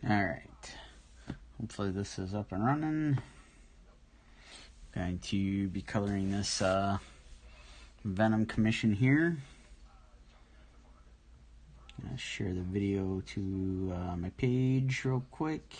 Alright, hopefully this is up and running. I'm going to be coloring this Venom commission here. I'm going to share the video to my page real quick.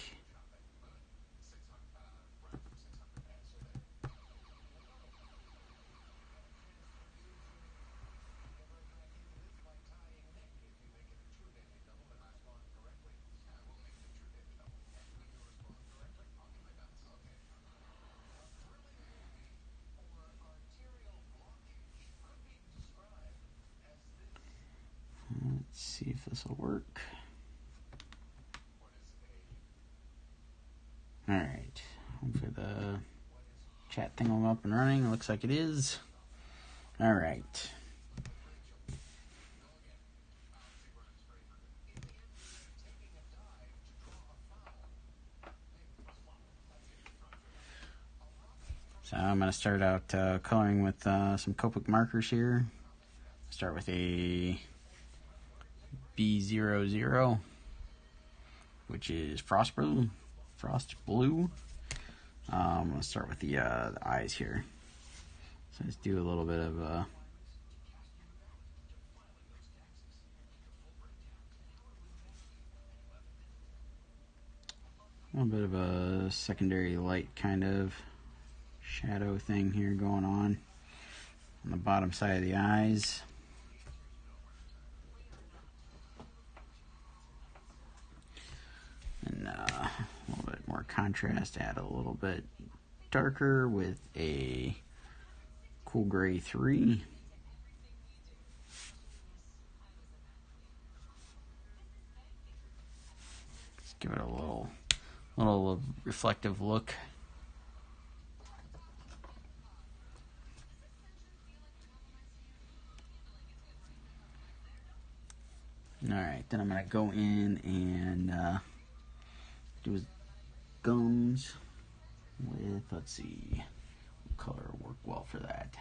Let's see if this will work. Alright, hopefully the chat thing will be up and running. It looks like it is. Alright. So I'm going to start out coloring with some Copic markers here. Start with a B00, which is Frost Blue. I'm going to start with the eyes here. So let's do a little bit of a secondary light kind of shadow thing here going on the bottom side of the eyes. And a little bit more contrast, add a little bit darker with a cool gray 3. Let's give it a little reflective look. Alright, then I'm going to go in and do his gums with, let's see, what color will work well for that.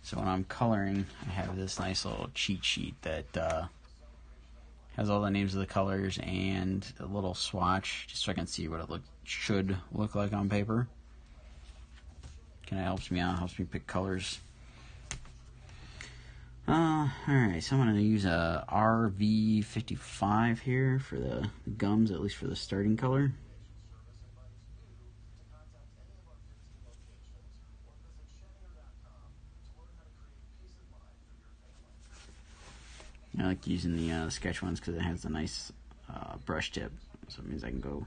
So when I'm coloring, I have this nice little cheat sheet that has all the names of the colors and a little swatch, just so I can see what it should look like on paper. Kind of helps me out, helps me pick colors. Alright, so I'm going to use a RV55 here for the gums, at least for the starting color. I like using the sketch ones because it has a nice brush tip, so it means I can go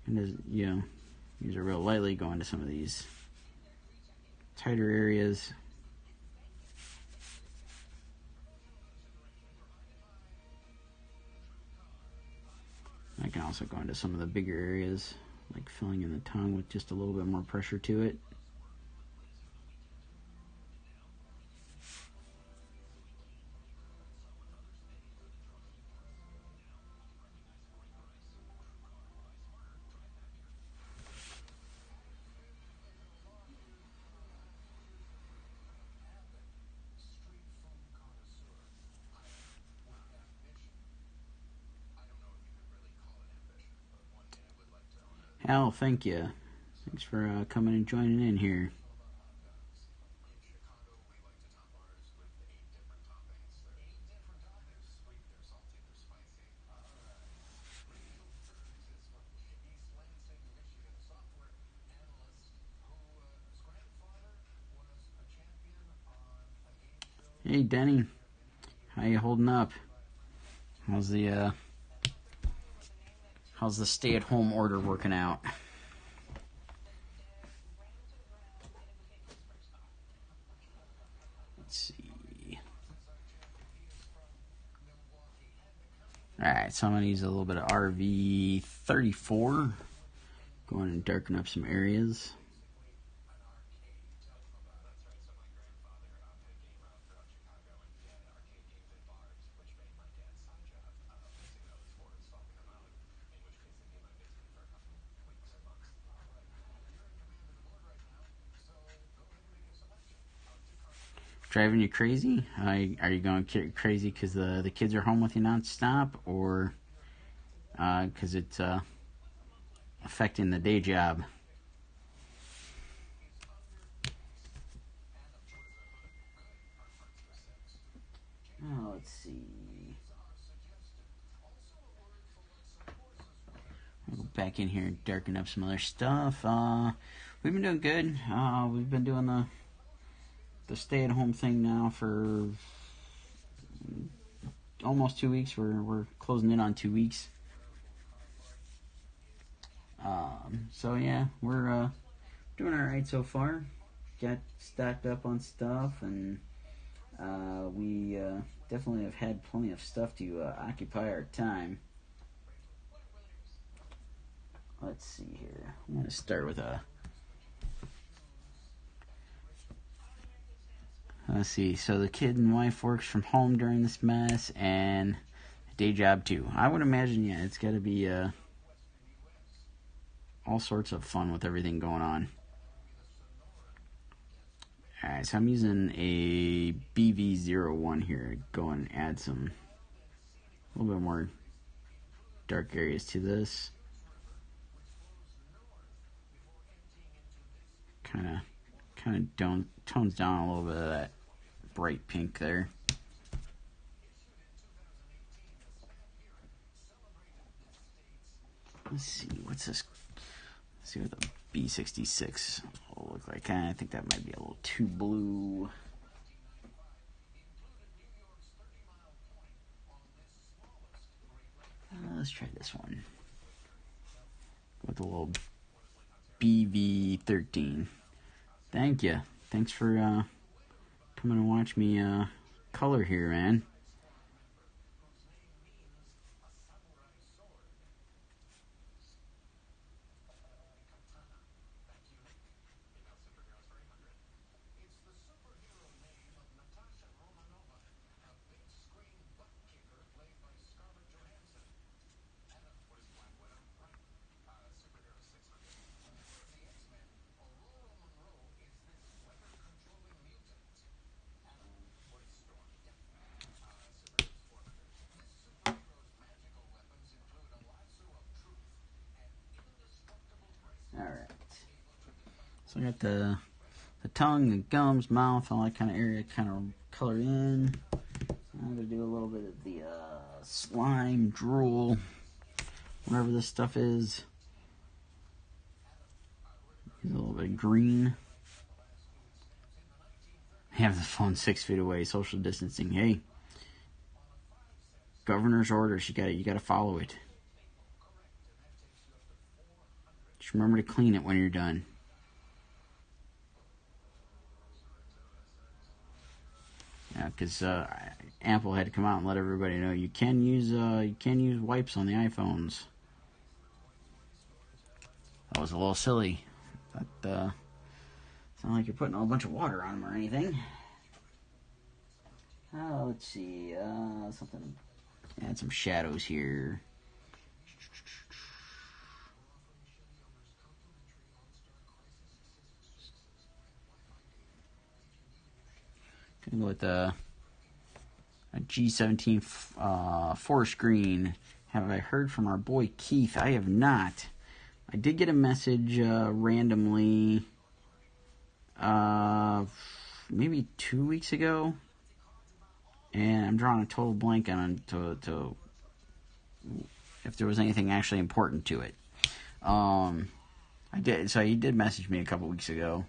and use it real lightly, go into some of these tighter areas. I can also go into some of the bigger areas, like filling in the tongue with just a little bit more pressure to it. Hal, thank you. Thanks for coming and joining in here. Hey, Denny. How you holding up? How's the stay-at-home order working out? Let's see. Alright, so I'm going to use a little bit of RV34. Go in and darken up some areas. driving you crazy? Are you going crazy because the kids are home with you nonstop, or because it's affecting the day job? Oh, let's see. I'll go back in here and darken up some other stuff. We've been doing good. We've been doing the stay-at-home thing now for almost 2 weeks. We're closing in on 2 weeks. So yeah, we're doing all right so far. Got stocked up on stuff, and we definitely have had plenty of stuff to occupy our time. Let's see here. I'm going to start with a... Let's see. So the kid and wife works from home during this mess, and a day job too. I would imagine, yeah, it's got to be all sorts of fun with everything going on. Alright, so I'm using a BV01 here to go and add some, a little bit more dark areas to this. Kind of tones down a little bit of that bright pink there. Let's see, what's this? Let's see what the B66 will look like. I think that might be a little too blue. Let's try this one with a little BV13. Thank you. Thanks for coming to watch me color here, man. Alright. So I got the tongue, the gums, mouth, all that kind of area kind of color in. I'm going to do a little bit of the slime, drool, whatever this stuff is. Use a little bit of green. Have the phone 6 feet away, social distancing. Hey, governor's orders, you gotta follow it. Just remember to clean it when you're done. Yeah, because Apple had to come out and let everybody know you can use wipes on the iPhones. That was a little silly. But it's not like you're putting a whole bunch of water on them or anything. Let's see, something. Add some shadows here. Gonna go with a G17 forest green. Have I heard from our boy Keith? I have not. I did get a message randomly maybe 2 weeks ago, and I'm drawing a total blank on to if there was anything actually important to it. I did. So he did message me a couple weeks ago.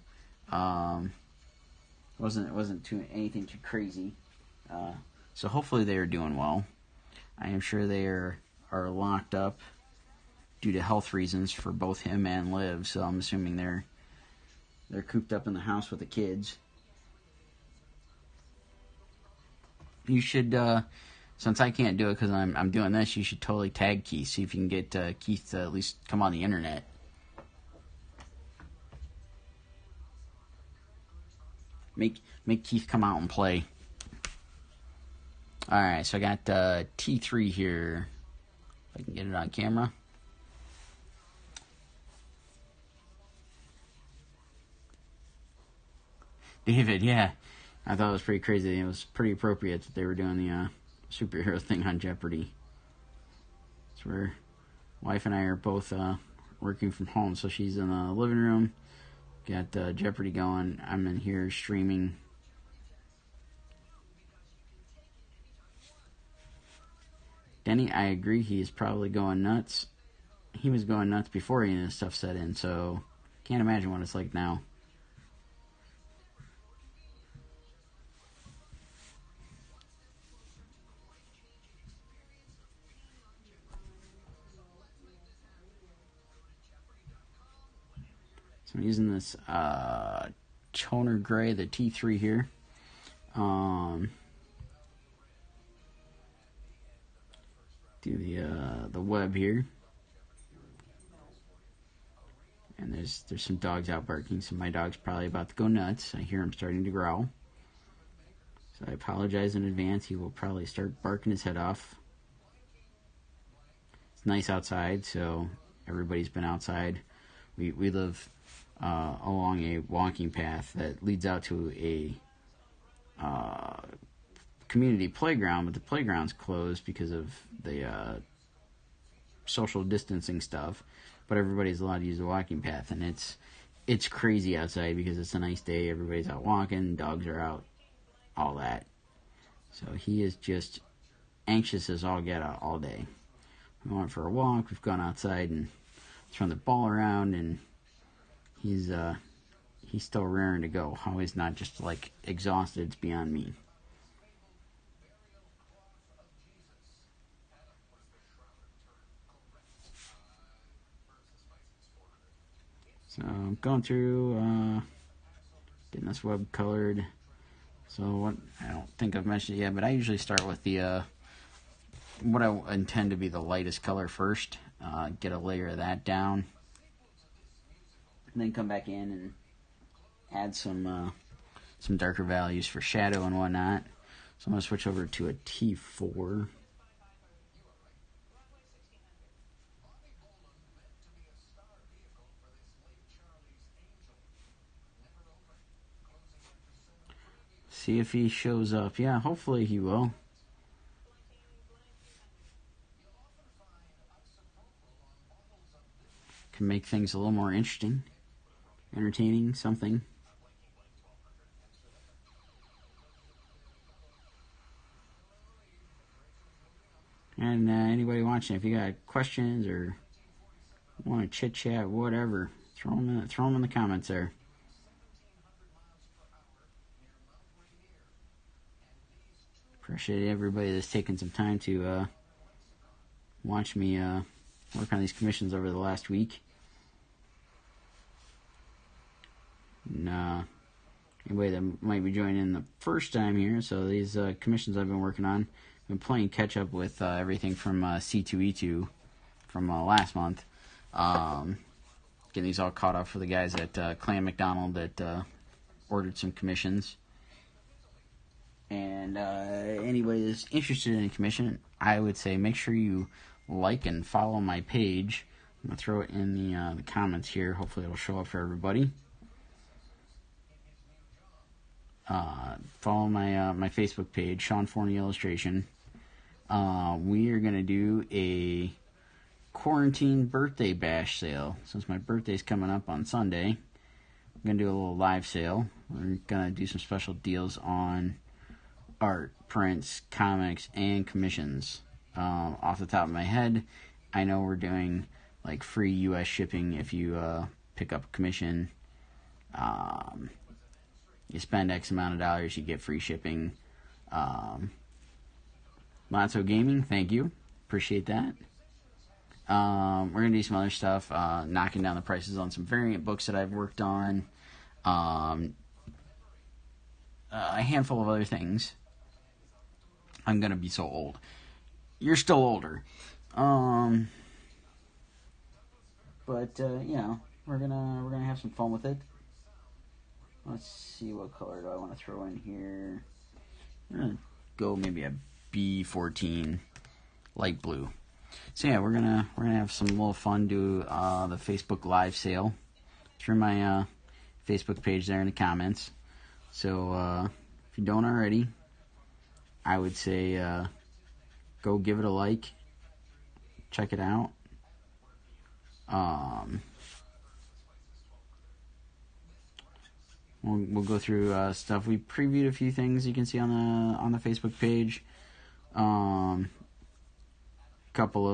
Wasn't anything too crazy. So hopefully they are doing well. I am sure they are locked up due to health reasons for both him and Liv. So I'm assuming they're cooped up in the house with the kids. You should, since I can't do it because I'm doing this, you should totally tag Keith. See if you can get Keith to at least come on the internet. Make Keith come out and play. Alright, so I got T3 here. If I can get it on camera. David, yeah. I thought it was pretty crazy. It was pretty appropriate that they were doing the superhero thing on Jeopardy. It's where wife and I are both working from home, so she's in the living room, got Jeopardy going. I'm in here streaming. Denny, I agree, he is probably going nuts. He was going nuts before any of this stuff set in, so can't imagine what it's like now. So I'm using this toner gray, the T3 here. Do the web here. And there's some dogs out barking, so my dog's probably about to go nuts. I hear him starting to growl. So I apologize in advance. He will probably start barking his head off. It's nice outside, so everybody's been outside. We live along a walking path that leads out to a community playground, but the playground's closed because of the social distancing stuff. But everybody's allowed to use the walking path, and it's crazy outside because it's a nice day. Everybody's out walking, dogs are out, all that. So he is just anxious as all get out all day. We went for a walk. We've gone outside and thrown the ball around, and he's still raring to go. How he's not just like exhausted, it's beyond me. So I'm going through getting this web colored. So what, I don't think I've mentioned it yet, but I usually start with the what I intend to be the lightest color first. Get a layer of that down, and then come back in and add some darker values for shadow and whatnot. So I'm going to switch over to a T4. See if he shows up. Yeah, hopefully he will. Can make things a little more interesting, entertaining, something. And anybody watching, if you got questions or want to chit chat, whatever, throw them in the comments there. Appreciate everybody that's taken some time to watch me work on these commissions over the last week. And anybody that might be joining in the first time here, so these commissions I've been working on, I've been playing catch up with everything from C2E2 from last month. Getting these all caught up for the guys at Clan McDonald that ordered some commissions. And anybody that's interested in a commission, I would say make sure you like and follow my page. I'm going to throw it in the comments here. Hopefully it'll show up for everybody. Follow my Facebook page, Sean Forney Illustration. We are going to do a quarantine birthday bash sale. Since my birthday's coming up on Sunday, I'm going to do a little live sale. We're going to do some special deals on art, prints, comics, and commissions. Off the top of my head, I know we're doing like free U.S. shipping if you pick up a commission. You spend X amount of dollars, you get free shipping. Lotso Gaming, thank you. Appreciate that. We're going to do some other stuff, knocking down the prices on some variant books that I've worked on. A handful of other things. I'm going to be so old. You're still older. But you know, we're gonna have some fun with it. Let's see, what color do I want to throw in here? I'm gonna go maybe a B14, light blue. So yeah, we're gonna have some little fun. Do the Facebook Live sale through my Facebook page there in the comments. So if you don't already, I would say go give it a like, check it out. We'll go through stuff. We previewed a few things you can see on the Facebook page. Couple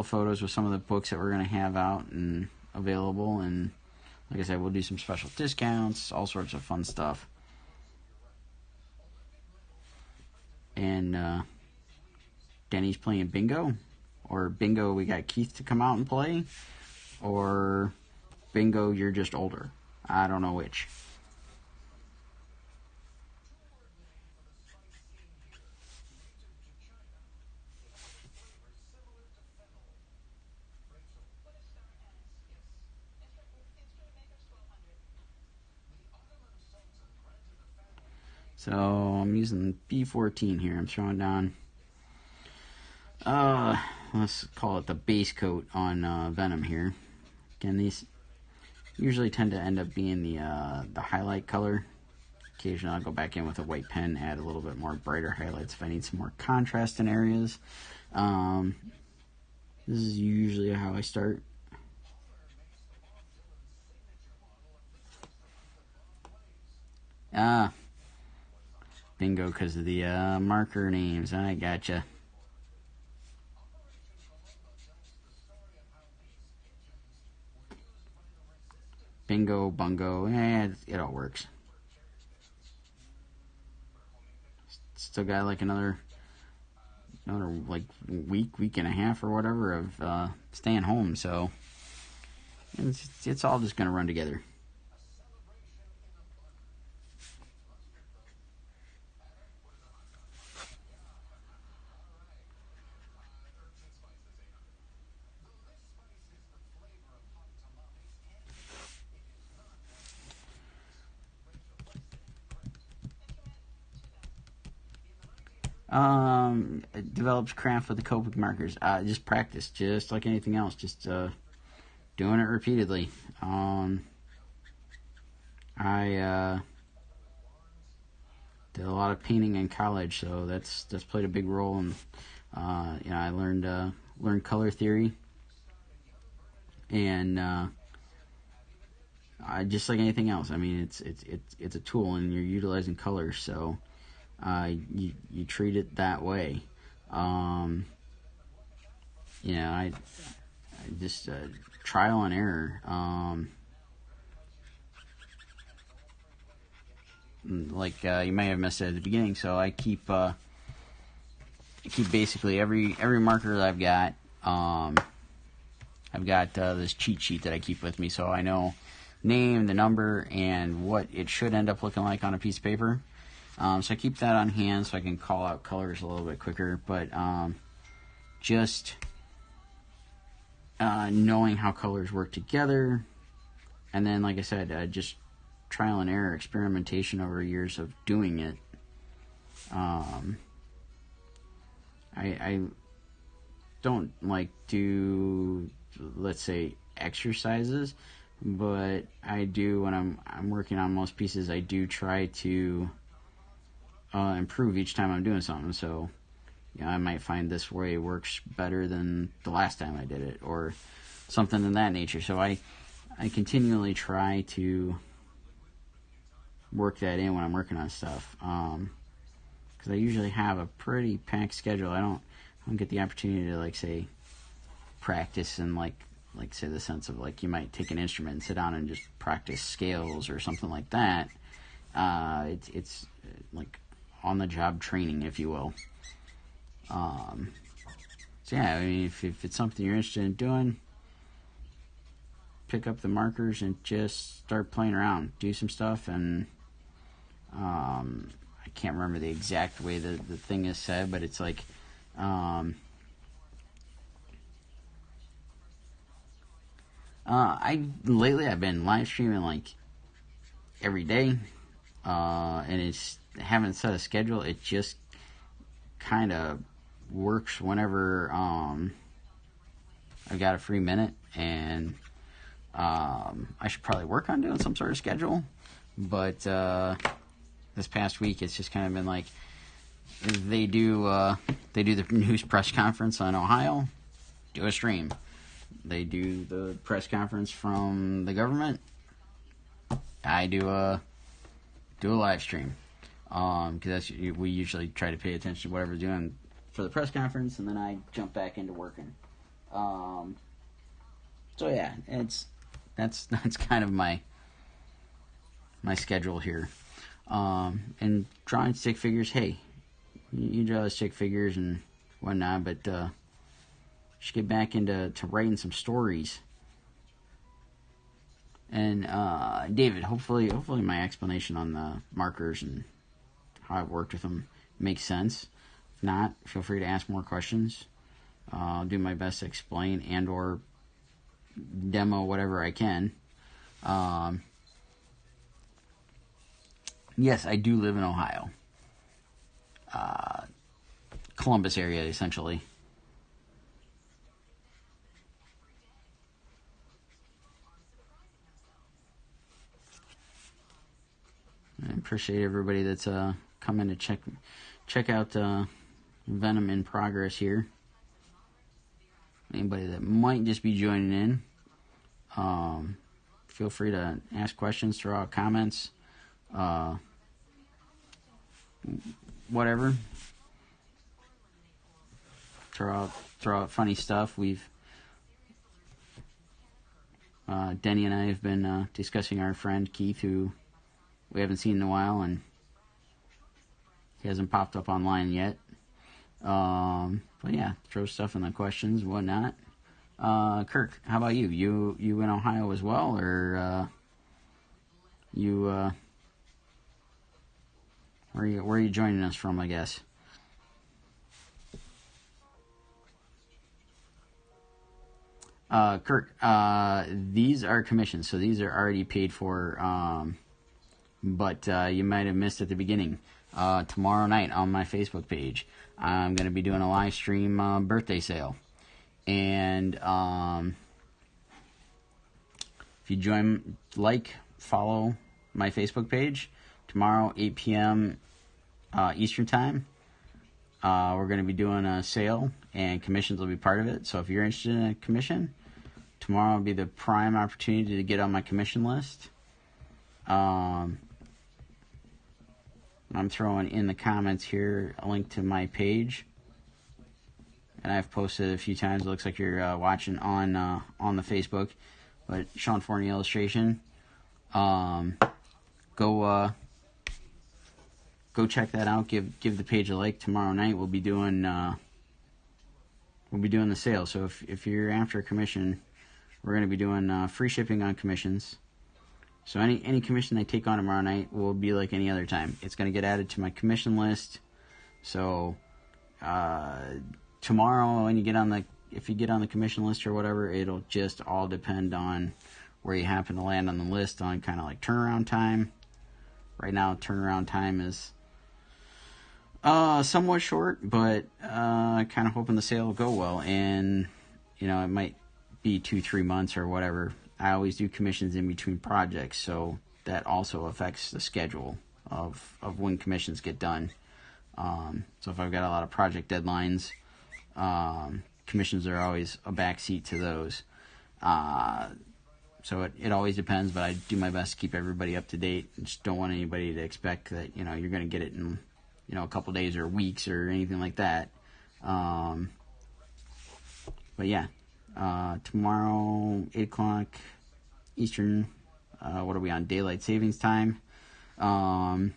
of photos with some of the books that we're going to have out and available, and like I said, we'll do some special discounts, all sorts of fun stuff. And Denny's playing bingo, or bingo we got Keith to come out and play, or bingo you're just older. I don't know which. So I'm using B14 here. I'm throwing down, let's call it the base coat on Venom here. Again, these usually tend to end up being the highlight color. Occasionally I'll go back in with a white pen, add a little bit more brighter highlights if I need some more contrast in areas. This is usually how I start. Bingo, because of the marker names. I gotcha. Bingo, bungo, it all works. Still got like another like week and a half or whatever of staying home, so it's all just gonna run together. It develops craft with the Copic markers. Just practice, just like anything else. Just doing it repeatedly. I did a lot of painting in college, so that's played a big role. And I learned color theory, and just like anything else. I mean, it's a tool, and you're utilizing colors, so. You treat it that way. I just trial and error. Like you may have missed it at the beginning, so I keep basically every marker that I've got. I've got this cheat sheet that I keep with me, so I know name, the number, and what it should end up looking like on a piece of paper. So I keep that on hand so I can call out colors a little bit quicker, but just knowing how colors work together, and then, like I said, just trial and error, experimentation over years of doing it. I don't like do, let's say, exercises, but I do when I'm working on most pieces. I do try to improve each time I'm doing something. So, I might find this way works better than the last time I did it, or something in that nature. So I continually try to work that in when I'm working on stuff, because I usually have a pretty packed schedule. I don't get the opportunity to, like, say, practice in like say the sense of, like, you might take an instrument and sit down and just practice scales or something like that. It's like on the job training, if you will. So yeah, I mean, if it's something you're interested in doing, pick up the markers and just start playing around, do some stuff. And I can't remember the exact way the thing is said, but it's like lately I've been live streaming like every day, and haven't set a schedule. It just kind of works whenever I've got a free minute, and I should probably work on doing some sort of schedule, but this past week it's just kind of been like they do the news press conference on Ohio, do a stream. They do the press conference from the government, I do a live stream, because we usually try to pay attention to whatever's doing for the press conference, and then I jump back into working. So yeah, that's kind of my schedule here. And drawing stick figures, hey, you draw the stick figures and whatnot, but should get back into writing some stories. And David, hopefully my explanation on the markers and how I've worked with them makes sense. If not, feel free to ask more questions. I'll do my best to explain and or demo whatever I can. Yes, I do live in Ohio. Columbus area, essentially. I appreciate everybody that's coming to check out Venom in progress here. Anybody that might just be joining in, feel free to ask questions, throw out comments, whatever. Throw out funny stuff. Denny and I have been discussing our friend Keith, who we haven't seen in a while, and he hasn't popped up online yet. But yeah, throw stuff in the questions and whatnot. Kirk, how about you? You in Ohio as well, or where are you joining us from, I guess? Kirk, these are commissions, so these are already paid for, but you might have missed at the beginning. Tomorrow night on my Facebook page, I'm going to be doing a live stream birthday sale. And if you join, follow my Facebook page, tomorrow, 8 p.m. Eastern Time, we're going to be doing a sale, and commissions will be part of it. So if you're interested in a commission, tomorrow will be the prime opportunity to get on my commission list. I'm throwing in the comments here a link to my page, and I've posted it a few times. It looks like you're watching on the Facebook, but Sean Forney Illustration. Go check that out. Give the page a like. Tomorrow night we'll be doing the sale. So if you're after a commission, we're going to be doing free shipping on commissions. So any commission I take on tomorrow night will be like any other time. It's going to get added to my commission list. So tomorrow, if you get on the commission list or whatever, it'll just all depend on where you happen to land on the list on kind of like turnaround time. Right now, turnaround time is somewhat short, but kind of hoping the sale will go well. And it might be 2-3 months or whatever. I always do commissions in between projects, so that also affects the schedule of when commissions get done. So if I've got a lot of project deadlines, commissions are always a backseat to those. So it always depends, but I do my best to keep everybody up to date. I just don't want anybody to expect that you're going to get it in a couple days or weeks or anything like that. But yeah. Tomorrow, 8 o'clock Eastern, what are we on, daylight savings time? Yeah,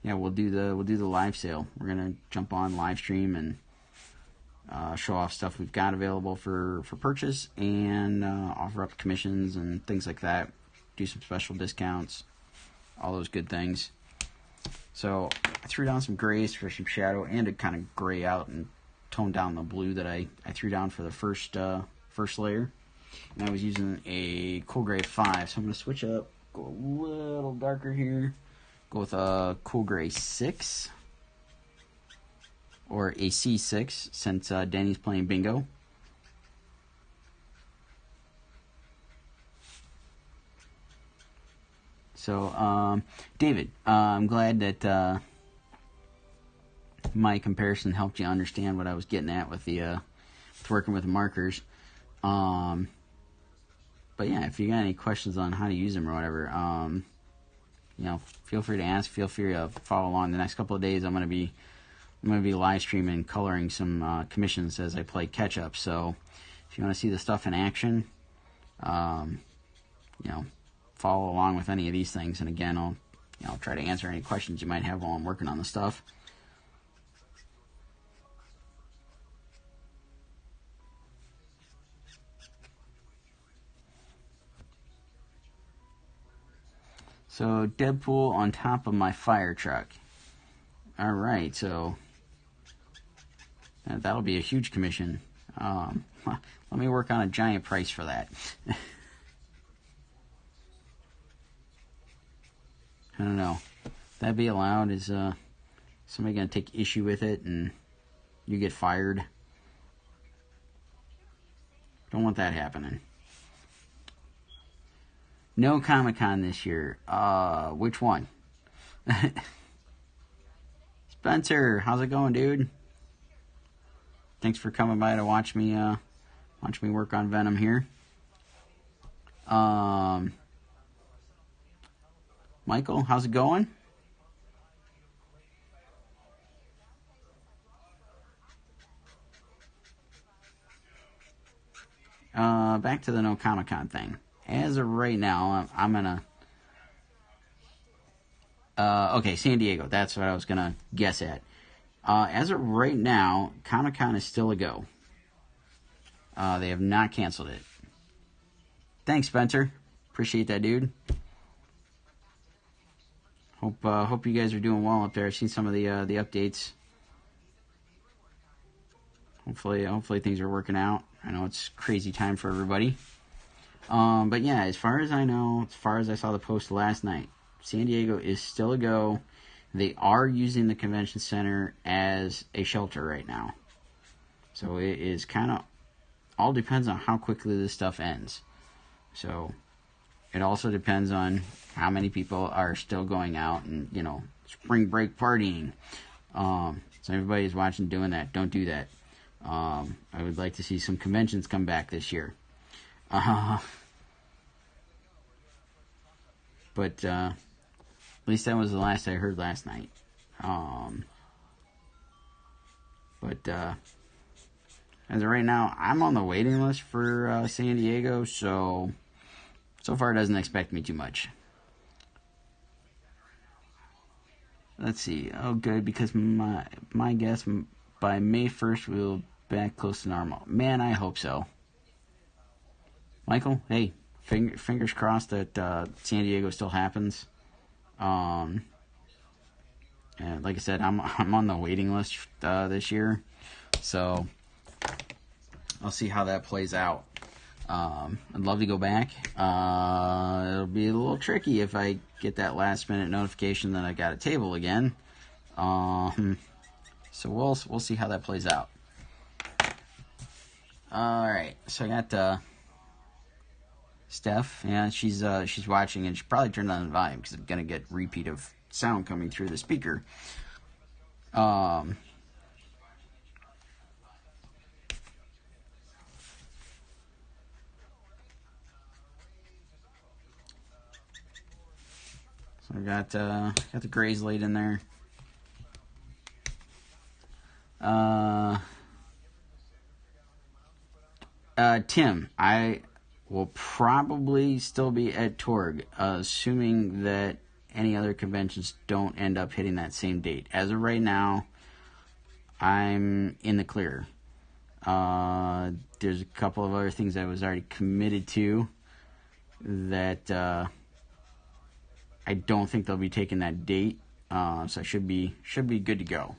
we'll do the live sale. We're gonna jump on live stream and show off stuff we've got available for purchase, and offer up commissions and things like that. Do some special discounts, all those good things. So I threw down some grays for some shadow and to kind of gray out and tone down the blue that I threw down for the first layer, and I was using a Cool Gray 5, so I'm going to switch up, go a little darker here, go with a Cool Gray 6 or a C6 since Danny's playing bingo. So, David, I'm glad that my comparison helped you understand what I was getting at with the with working with the markers. But yeah, if you got any questions on how to use them or whatever, feel free to ask. Feel free to follow along. The next couple of days, I'm gonna be live streaming, coloring some commissions as I play catch up. So if you want to see the stuff in action, follow along with any of these things. And again, I'll try to answer any questions you might have while I'm working on the stuff. So Deadpool on top of my fire truck. All right, so that'll be a huge commission. Let me work on a giant price for that. I don't know. That be allowed? Is somebody going to take issue with it and you get fired? Don't want that happening. No Comic-Con this year. Which one? Spencer, how's it going, dude? Thanks for coming by to watch me work on Venom here. Michael, how's it going? Back to the no Comic-Con thing. As of right now, I'm gonna. Okay, San Diego. That's what I was gonna guess at. As of right now, Comic-Con is still a go. They have not canceled it. Thanks, Spencer. Appreciate that, dude. Hope you guys are doing well up there. I've seen some of the updates. Hopefully things are working out. I know it's crazy time for everybody. But yeah, as far as I know, as far as I saw the post last night, San Diego is still a go. They are using the convention center as a shelter right now. So it is kind of all depends on how quickly this stuff ends. So it also depends on how many people are still going out and, spring break partying. So everybody is watching doing that. Don't do that. I would like to see some conventions come back this year. But at least that was the last I heard last night. But as of right now, I'm on the waiting list for San Diego, so far it doesn't expect me too much. Let's see. Oh, good, because my guess by May 1st we'll be back close to normal. Man, I hope so. Michael, hey, fingers crossed that San Diego still happens. And like I said, I'm on the waiting list this year, so I'll see how that plays out. I'd love to go back. It'll be a little tricky if I get that last minute notification that I got a table again. So we'll see how that plays out. All right, so I got Steph. Yeah, she's watching, and she probably turned on the volume because I'm gonna get repeat of sound coming through the speaker. So I got the Grays laid in there. Tim, I will probably still be at Torg, assuming that any other conventions don't end up hitting that same date. As of right now, I'm in the clear. There's a couple of other things I was already committed to that I don't think they'll be taking that date, so I should be good to go.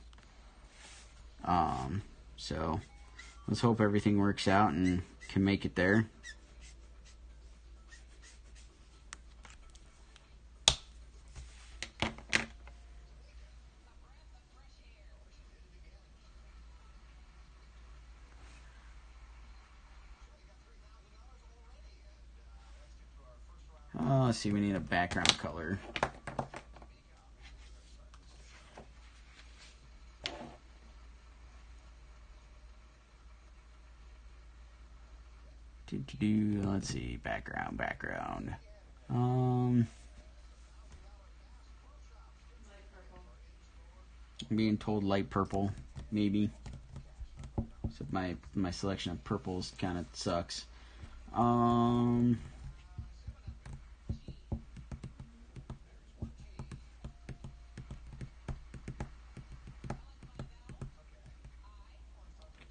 So let's hope everything works out and can make it there. Let's see, we need a background color. Let's see, background. I'm being told light purple, maybe. Except my selection of purples kind of sucks.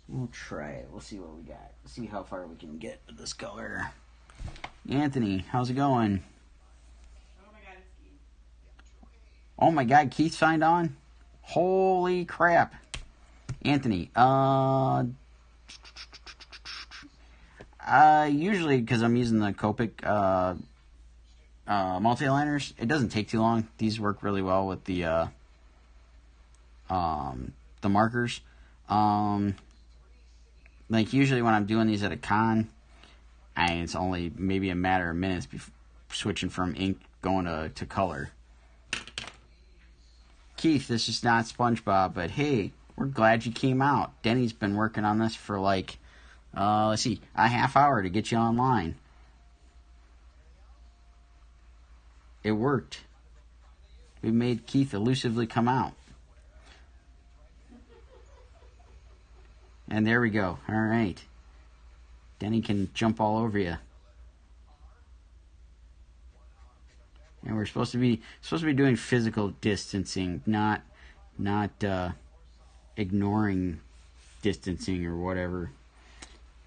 We'll try it. We'll see what we got. See how far we can get with this color. Anthony, how's it going? Oh my God, Keith signed on? Holy crap. Anthony, usually because I'm using the Copic multi-liners, it doesn't take too long. These work really well with the markers. Like usually when I'm doing these at a con, it's only maybe a matter of minutes before switching from ink going to color. Keith, this is not SpongeBob, but hey, we're glad you came out. Denny's been working on this for like, let's see, a half hour to get you online. It worked. We made Keith elusively come out. And there we go. All right. Denny can jump all over you. And we're supposed to be doing physical distancing, not ignoring distancing or whatever.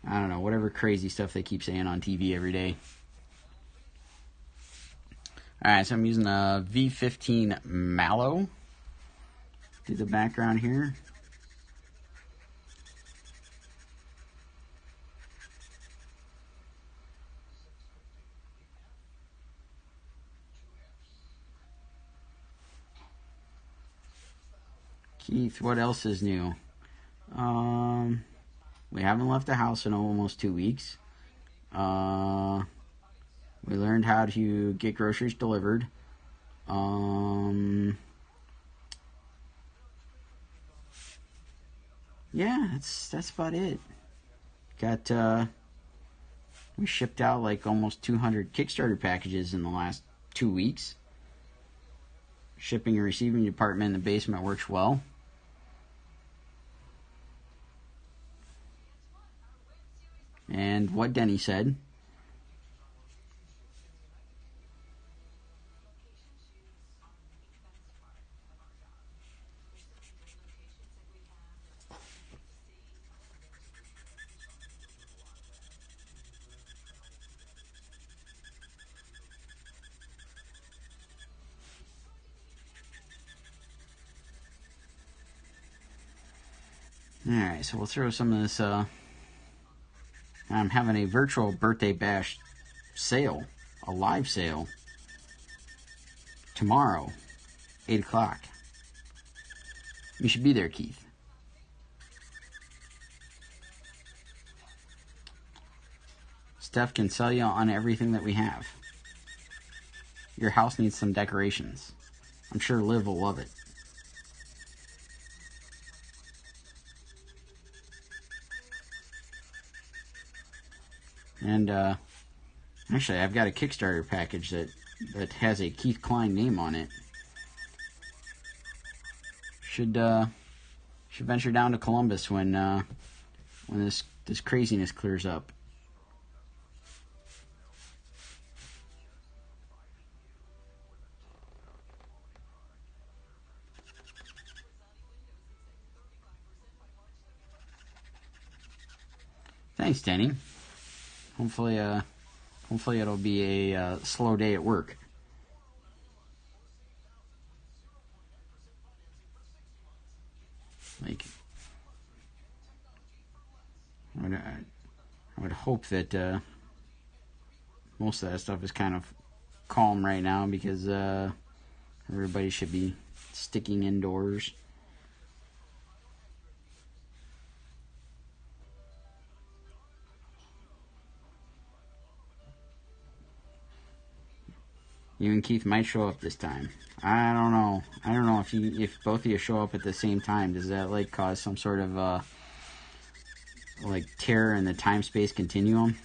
I don't know, whatever crazy stuff they keep saying on TV every day. All right, so I'm using a V15 Mallow. Do the background here. Keith, what else is new? We haven't left the house in almost 2 weeks. We learned how to get groceries delivered. Yeah, that's about it. We shipped out like almost 200 Kickstarter packages in the last 2 weeks. Shipping and receiving department in the basement works well. And what Denny said. Alright, so we'll throw some of this, I'm having a virtual birthday bash sale, a live sale, tomorrow, 8 o'clock. You should be there, Keith. Steph can sell you on everything that we have. Your house needs some decorations. I'm sure Liv will love it. And actually, I've got a Kickstarter package that has a Keith Klein name on it. Should venture down to Columbus when this craziness clears up. Thanks, Denny. Hopefully it'll be a slow day at work. Like, I would hope that most of that stuff is kind of calm right now because everybody should be sticking indoors. You and Keith might show up this time. I don't know. I don't know if both of you show up at the same time. Does that like cause some sort of like tear in the time space continuum?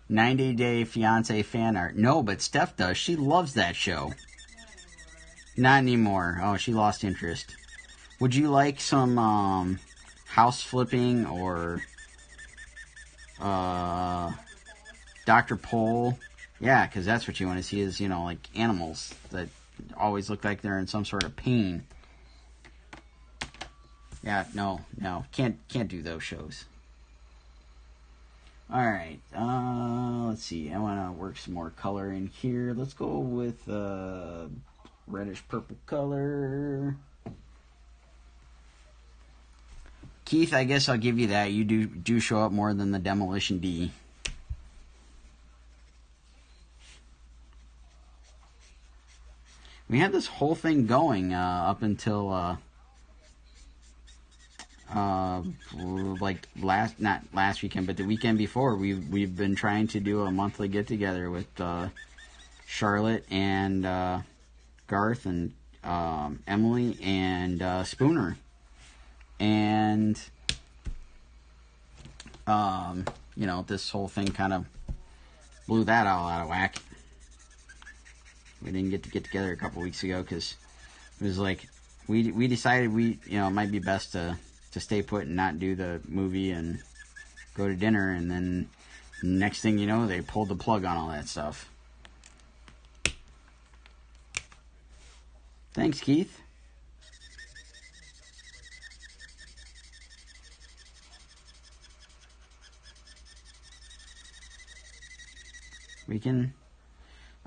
"90 Day Fiance fan art." No, but Steph does. She loves that show. Not anymore. Oh, she lost interest. Would you like some house flipping or uh, Dr. Pole? Yeah, because that's what you want to see is, like animals that always look like they're in some sort of pain. Yeah, no, can't do those shows. All right, let's see. I want to work some more color in here. Let's go with reddish purple color. Keith, I guess I'll give you that. You do show up more than the Demolition D. We had this whole thing going up until like not last weekend, but the weekend before. We've been trying to do a monthly get together with Charlotte and Garth and Emily and Spooner, and this whole thing kind of blew that all out of whack. We didn't get together a couple weeks ago because it was like we decided it might be best to stay put and not do the movie and go to dinner, and then next thing you know, they pulled the plug on all that stuff. Thanks, Keith. We can.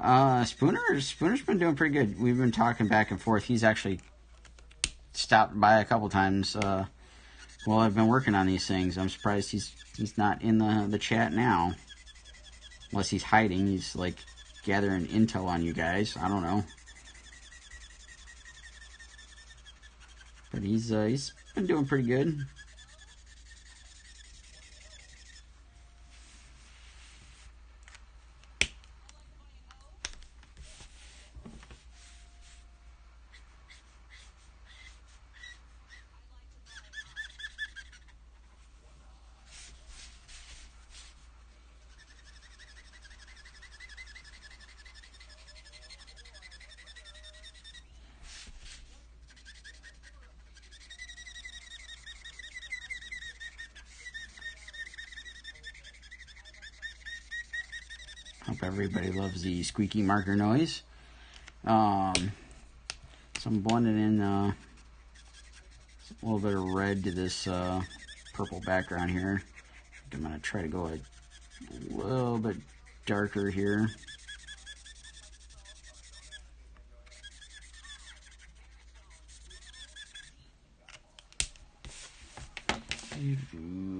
Spooner's been doing pretty good. We've been talking back and forth. He's actually stopped by a couple times while I've been working on these things. I'm surprised he's not in the chat now, unless he's hiding. He's like gathering intel on you guys. I don't know, but he's been doing pretty good. Hope everybody loves the squeaky marker noise. So I'm blending in a little bit of red to this purple background here. I'm going to try to go a little bit darker here.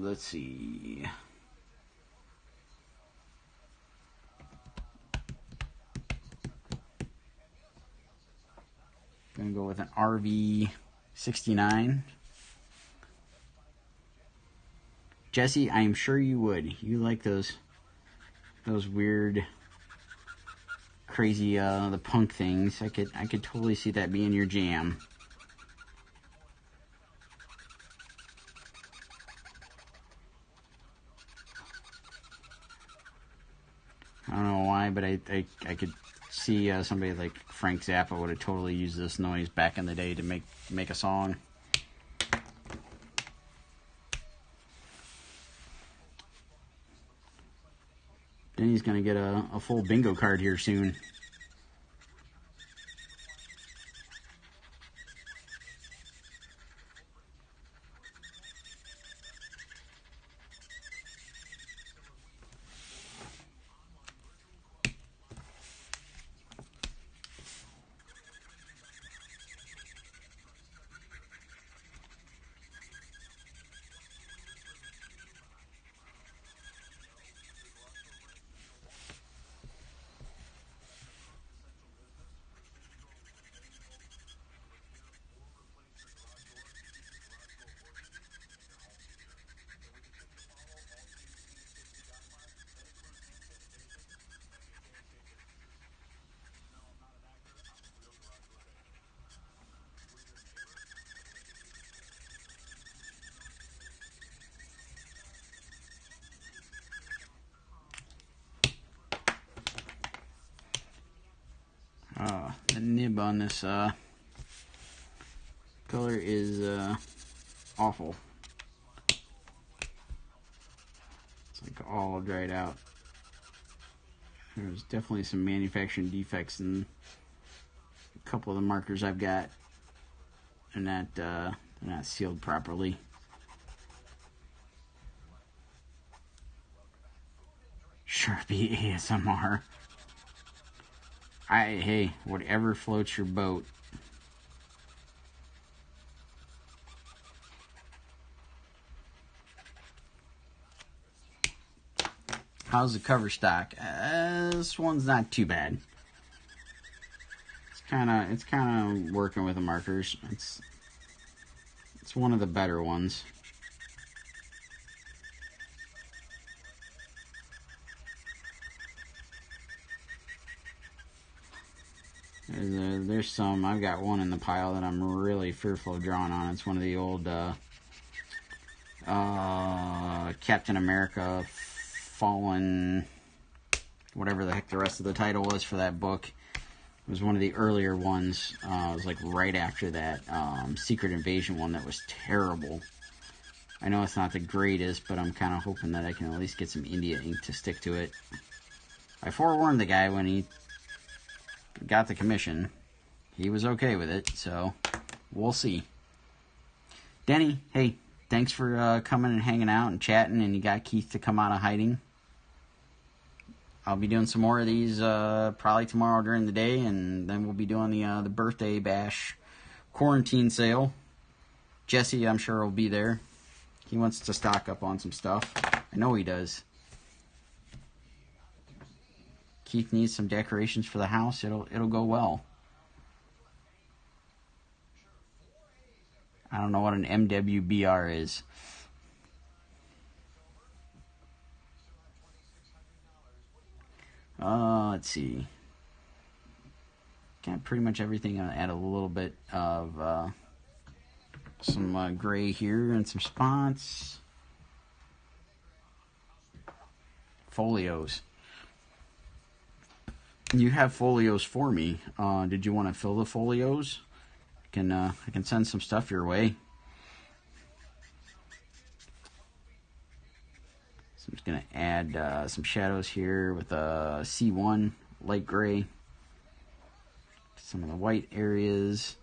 Let's see. Gonna go with an RV69. Jesse, I'm sure you would. You like those weird, crazy, the punk things. I could totally see that being your jam. I don't know why, but I could see somebody like Frank Zappa would have totally used this noise back in the day to make a song. Then he's gonna get a full bingo card here soon. The nib on this color is awful. It's like all dried out. There's definitely some manufacturing defects in a couple of the markers I've got. They're not sealed properly. Sharpie ASMR. Hey, whatever floats your boat. How's the cover stock? This one's not too bad. It's kind of working with the markers. It's one of the better ones. There's some. I've got one in the pile that I'm really fearful of drawing on. It's one of the old Captain America Fallen, whatever the heck the rest of the title was for that book. It was one of the earlier ones. It was like right after that Secret Invasion one that was terrible. I know it's not the greatest, but I'm kind of hoping that I can at least get some India ink to stick to it. I forewarned the guy when he got the commission. He was okay with it, so we'll see. Denny, hey, thanks for coming and hanging out and chatting, and you got Keith to come out of hiding. I'll be doing some more of these probably tomorrow during the day, and then we'll be doing the birthday bash quarantine sale. Jesse, I'm sure, will be there. He wants to stock up on some stuff. I know he does. Keith needs some decorations for the house. It'll go well. I don't know what an MWBR is. Let's see. Got pretty much everything. I'll add a little bit of some gray here and some spots. Folios. You have folios for me. Did you want to fill the folios? I can send some stuff your way. So I'm just going to add some shadows here with a C1 light gray. Some of the white areas.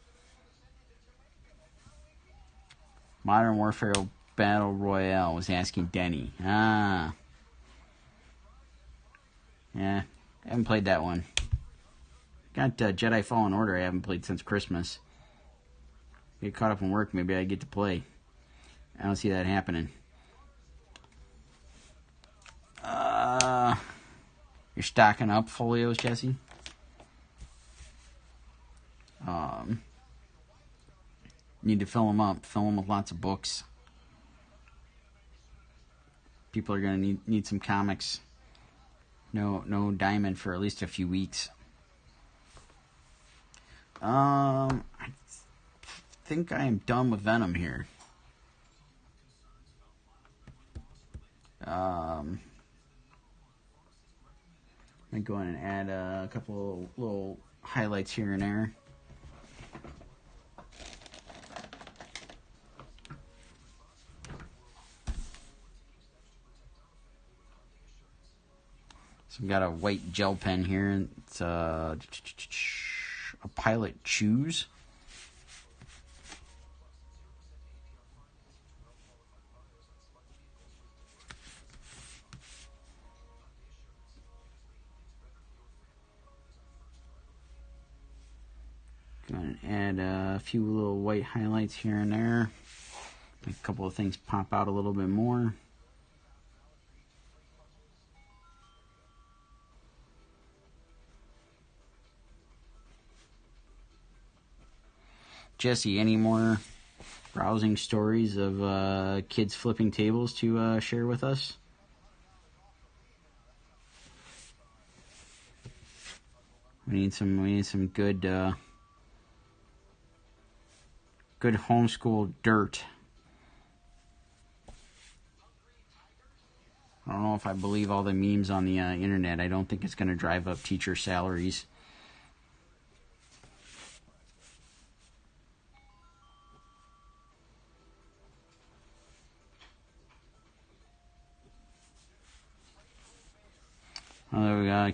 Modern Warfare Battle Royale was asking Denny. Yeah, I haven't played that one. Got Jedi Fallen Order I haven't played since Christmas. Get caught up in work, maybe I get to play. I don't see that happening. You're stocking up folios, Jesse? Need to fill them up. Fill them with lots of books. People are going to need some comics. No diamond for at least a few weeks. I think I am done with Venom here. I'm going to go in and add a couple of little highlights here and there. So I've got a white gel pen here. It's a Pilot Choose. Going to add a few little white highlights here and there. Make a couple of things pop out a little bit more. Jesse, any more browsing stories of kids flipping tables to share with us? We need some good good homeschool dirt. I don't know if I believe all the memes on the internet. I don't think it's going to drive up teacher salaries.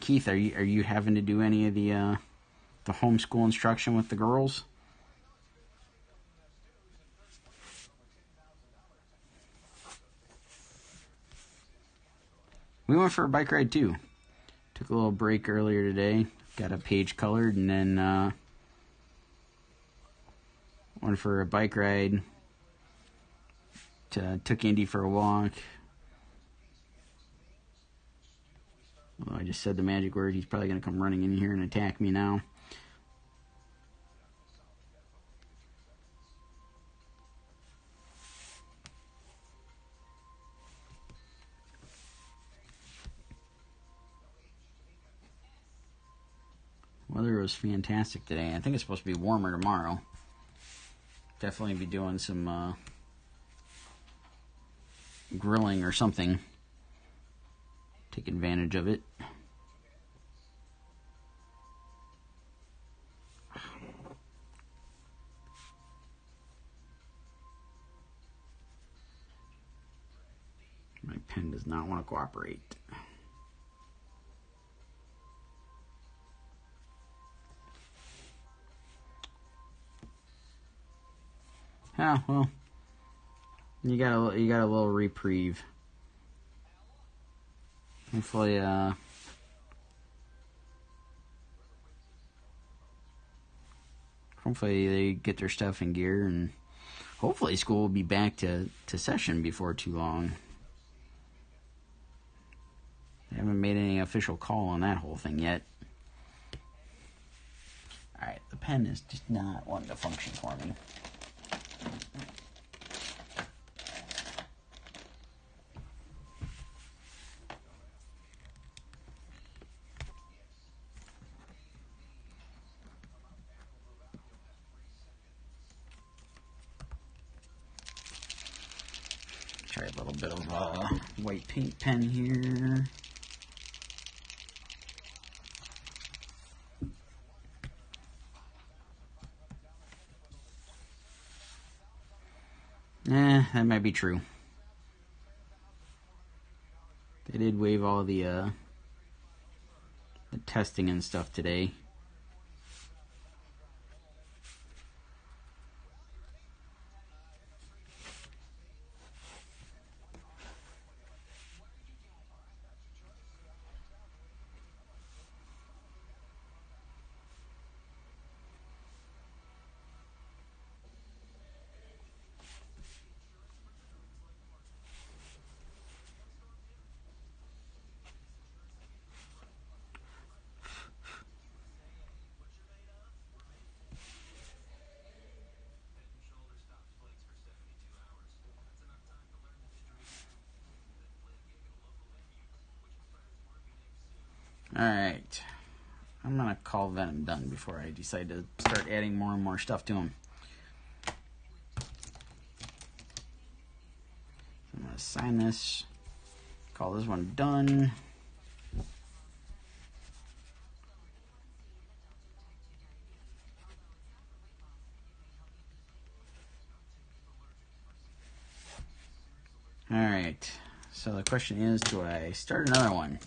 Keith, are you having to do any of the homeschool instruction with the girls? We went for a bike ride too. Took a little break earlier today. Got a page colored, and then went for a bike ride. Took Indy for a walk. Although I just said the magic word, he's probably going to come running in here and attack me now. Weather was fantastic today. I think it's supposed to be warmer tomorrow. Definitely be doing some grilling or something. Take advantage of it. My pen does not want to cooperate. Yeah, well, you got a little reprieve. Hopefully, they get their stuff in gear, and hopefully school will be back to session before too long. I haven't made any official call on that whole thing yet. Alright, the pen is just not wanting to function for me. Try a little bit of white paint pen here. That might be true. They did waive all the testing and stuff today. Alright, I'm going to call Venom done before I decide to start adding more and more stuff to him. I'm going to sign this, call this one done. Alright, so the question is, do I start another one?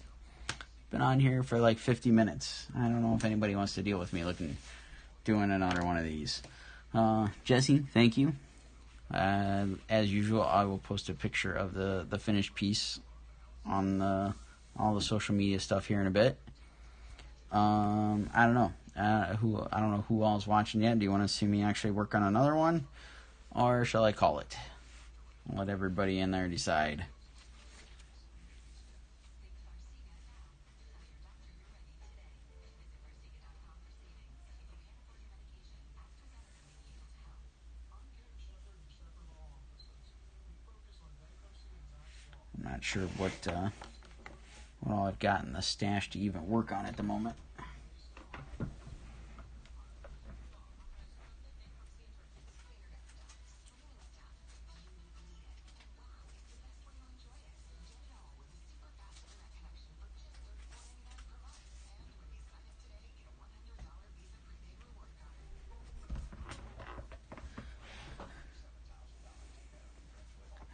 Been on here for like 50 minutes. I don't know if anybody wants to deal with me doing another one of these. Jesse, thank you. As usual, I will post a picture of the finished piece on all the social media stuff here in a bit. I don't know. I don't know who all is watching yet. Do you want to see me actually work on another one, or shall I call it? I'll let everybody in there decide. I'm not sure what all I've got in the stash to even work on at the moment.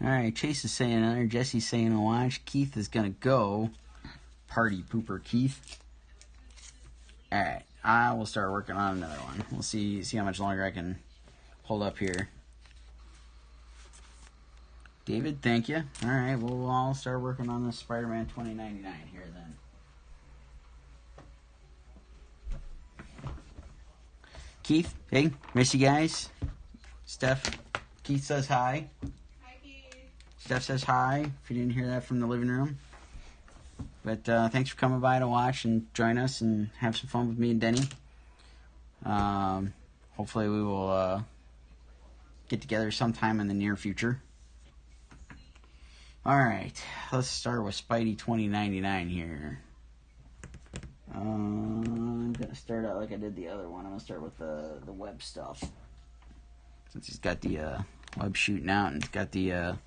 Alright, Chase is saying another, Jesse's saying a watch, Keith is going to go. Party pooper Keith. Alright, I will start working on another one. We'll see how much longer I can hold up here. David, thank you. Alright, well, we'll all start working on this Spider-Man 2099 here then. Keith, hey, miss you guys. Steph, Keith says hi. Hi, Keith. Steph says hi, if you didn't hear that from the living room. But thanks for coming by to watch and join us and have some fun with me and Denny. Hopefully we will get together sometime in the near future. Alright, let's start with Spidey 2099 here. I'm going to start out like I did the other one. I'm going to start with the web stuff. Since he's got the web shooting out and he's got the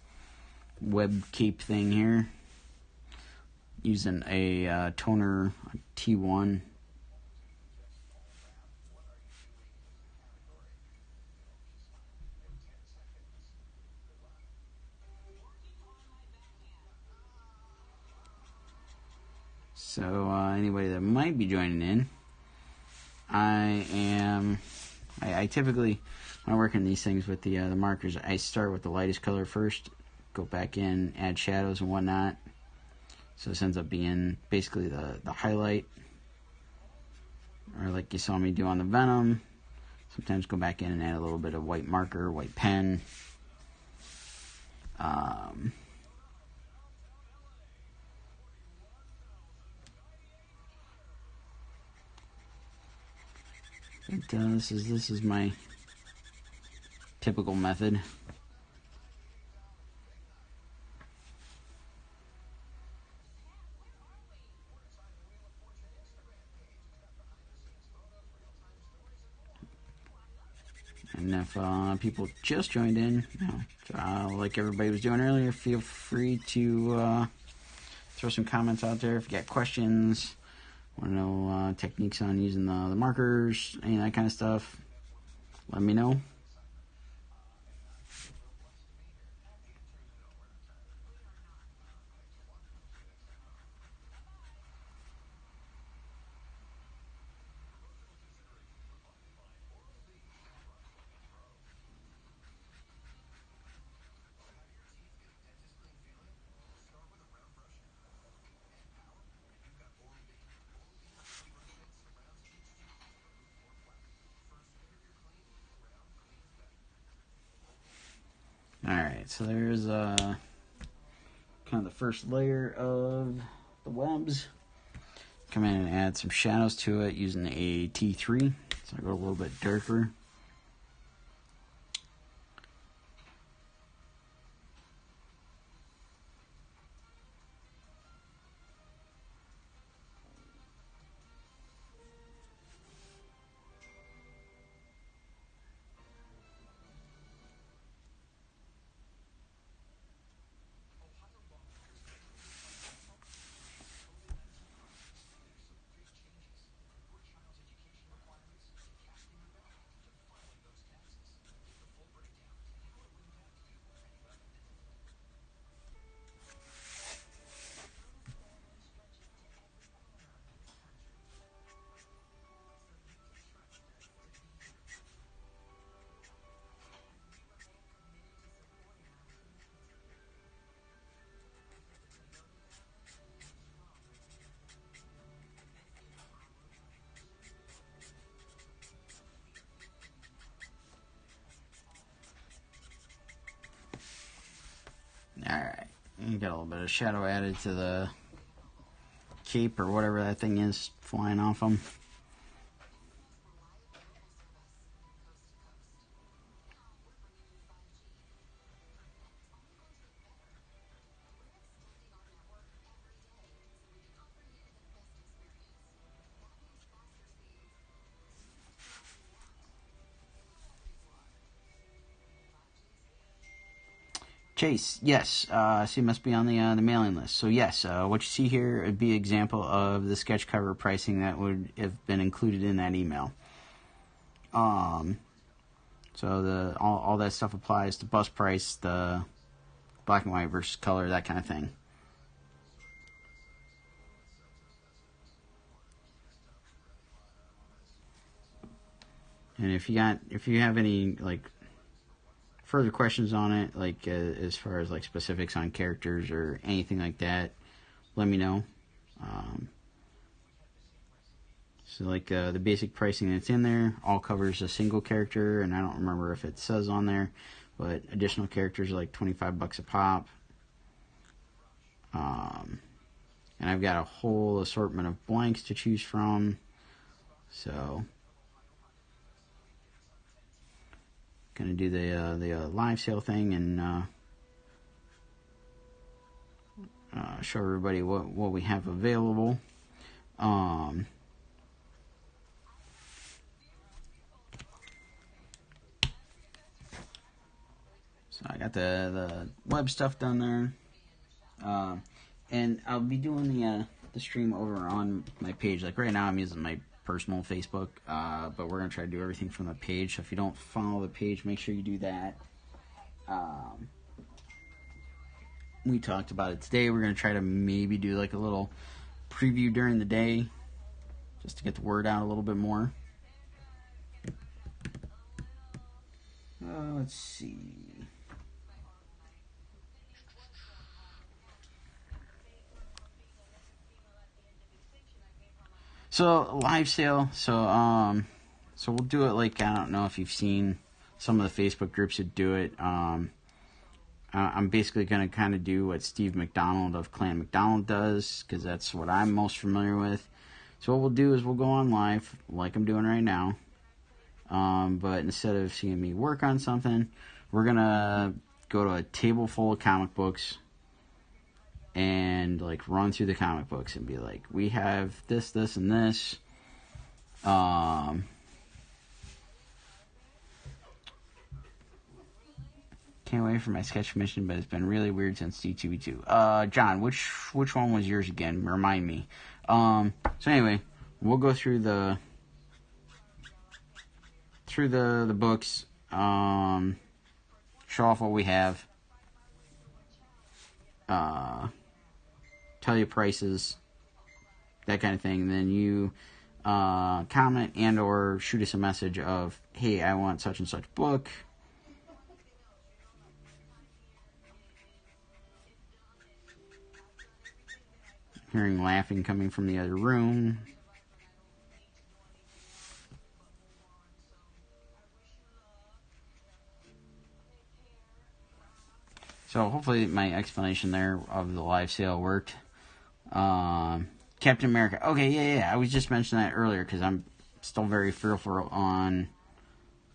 web cape thing here. Using a toner T1. So anybody that might be joining in, I typically, when I work in these things with the markers, I start with the lightest color first, go back in, add shadows and whatnot. So this ends up being basically the highlight, or like you saw me do on the Venom. Sometimes go back in and add a little bit of white marker, white pen. This is my typical method. And if people just joined in, like everybody was doing earlier, feel free to throw some comments out there. If you got questions, want to know techniques on using the markers, any of that kind of stuff, let me know. Alright, so there's kind of the first layer of the webs. Come in and add some shadows to it using a T3. So I go a little bit darker. Alright, you got a little bit of shadow added to the cape or whatever that thing is flying off them. Chase, yes, so you must be on the mailing list. So yes, what you see here would be an example of the sketch cover pricing that would have been included in that email. So all that stuff applies to bus price, the black and white versus color, that kind of thing. And if you have any like further questions on it, like as far as like specifics on characters or anything like that, let me know. So like the basic pricing that's in there all covers a single character, and I don't remember if it says on there, but additional characters are like $25 a pop. And I've got a whole assortment of blanks to choose from. So gonna do the live sale thing and show everybody what we have available. So I got the web stuff done there, and I'll be doing the stream over on my page. Like right now, I'm using my personal Facebook, but we're gonna try to do everything from the page. So if you don't follow the page, make sure you do that. We talked about it today. We're gonna try to maybe do like a little preview during the day, just to get the word out a little bit more. Let's see. So live sale. So we'll do it like, I don't know if you've seen some of the Facebook groups that do it. I'm basically going to kind of do what Steve McDonald of Clan McDonald does, because that's what I'm most familiar with. So what we'll do is we'll go on live like I'm doing right now. But instead of seeing me work on something, we're going to go to a table full of comic books and like run through the comic books and be like, we have this, this, and this. Can't wait for my sketch commission, but it's been really weird since C2E2. John, which one was yours again? Remind me. So anyway, we'll go through the books, show off what we have, tell you prices, that kind of thing. And then you comment and or shoot us a message of, hey, I want such and such book. Hearing laughing coming from the other room. So hopefully my explanation there of the live sale worked. Captain America. Okay, yeah. I was just mentioning that earlier because I'm still very fearful on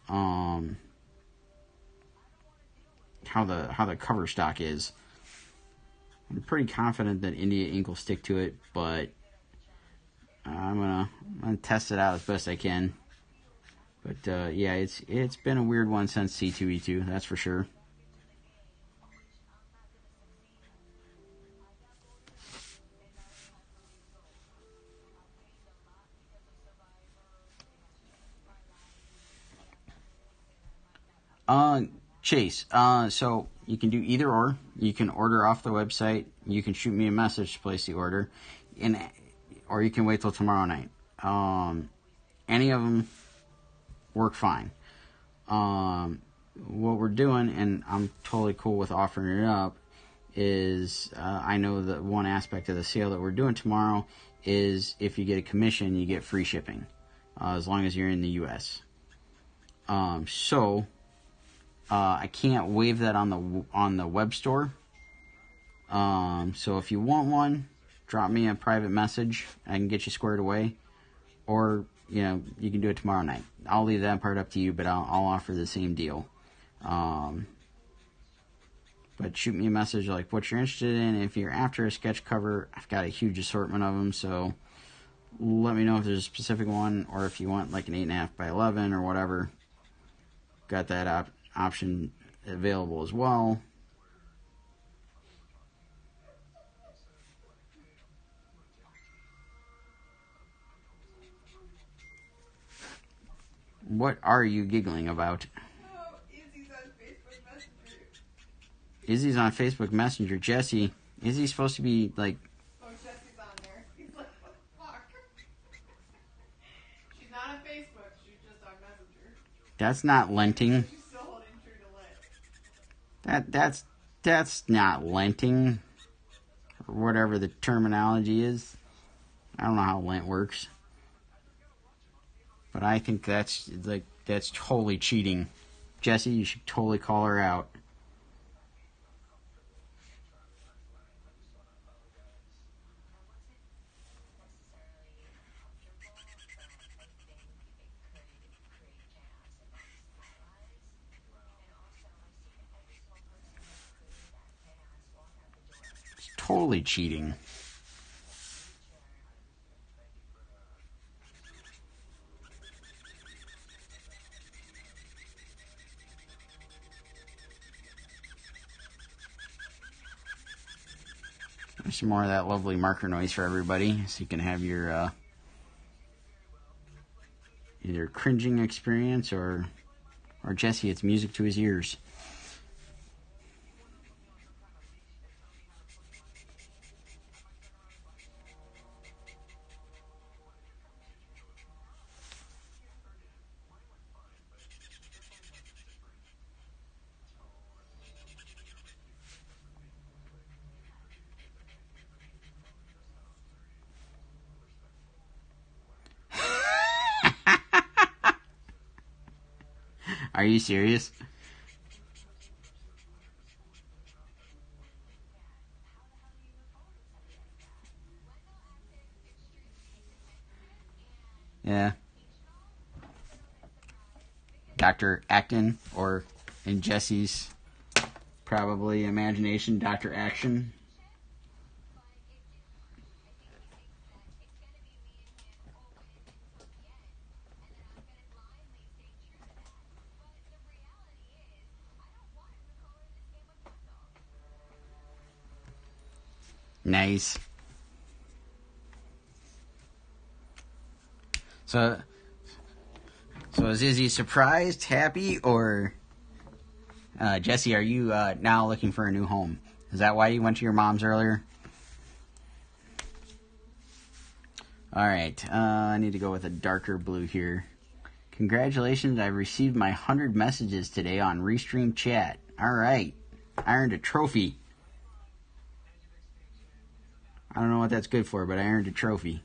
how the cover stock is. I'm pretty confident that India Ink will stick to it, but I'm gonna test it out as best I can. But yeah, it's been a weird one since C2E2, that's for sure. Chase, so you can do either or. You can order off the website. You can shoot me a message to place the order, or you can wait till tomorrow night. Any of them work fine. What we're doing, and I'm totally cool with offering it up, is I know that one aspect of the sale that we're doing tomorrow is if you get a commission, you get free shipping, as long as you're in the U.S. I can't waive that on the web store. So if you want one, drop me a private message. I can get you squared away. Or, you can do it tomorrow night. I'll leave that part up to you, but I'll offer the same deal. But shoot me a message like what you're interested in. If you're after a sketch cover, I've got a huge assortment of them, so let me know if there's a specific one, or if you want like an 8.5 by 11 or whatever. Got that option available as well. What are you giggling about? Oh, Izzy's on Facebook Messenger. Izzy's on Facebook Messenger. Jesse, Izzy's supposed to be like... Oh, Jesse's on there. He's like, what the fuck? She's not on Facebook. She's just on Messenger. That's not lenting. She's still holding true to lit. That's not lenting, or whatever the terminology is. I don't know how lent works, but I think that's totally cheating. Jesse, you should totally call her out. It's totally cheating. There's some more of that lovely marker noise for everybody, so you can have your either cringing experience or Jesse, it's music to his ears. Are you serious? Yeah. Dr. Acton, or in Jesse's probably imagination, Dr. Action. Nice. So is Izzy surprised, happy, or Jesse? Are you now looking for a new home? Is that why you went to your mom's earlier? All right, I need to go with a darker blue here. Congratulations, I've received my 100 messages today on Restream Chat. All right, I earned a trophy. I don't know what that's good for, but I earned a trophy.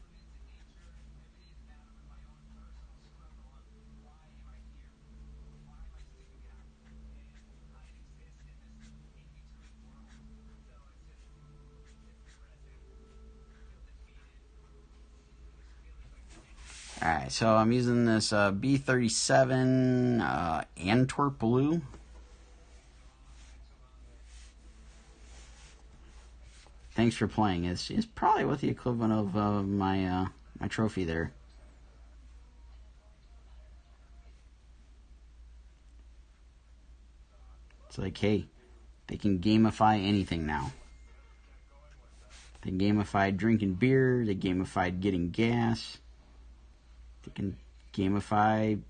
Alright, so I'm using this B37 Antwerp Blue. Thanks for playing. It's probably what the equivalent of my trophy there. It's like, hey, they can gamify anything now. They gamified drinking beer. They gamified getting gas. They can gamify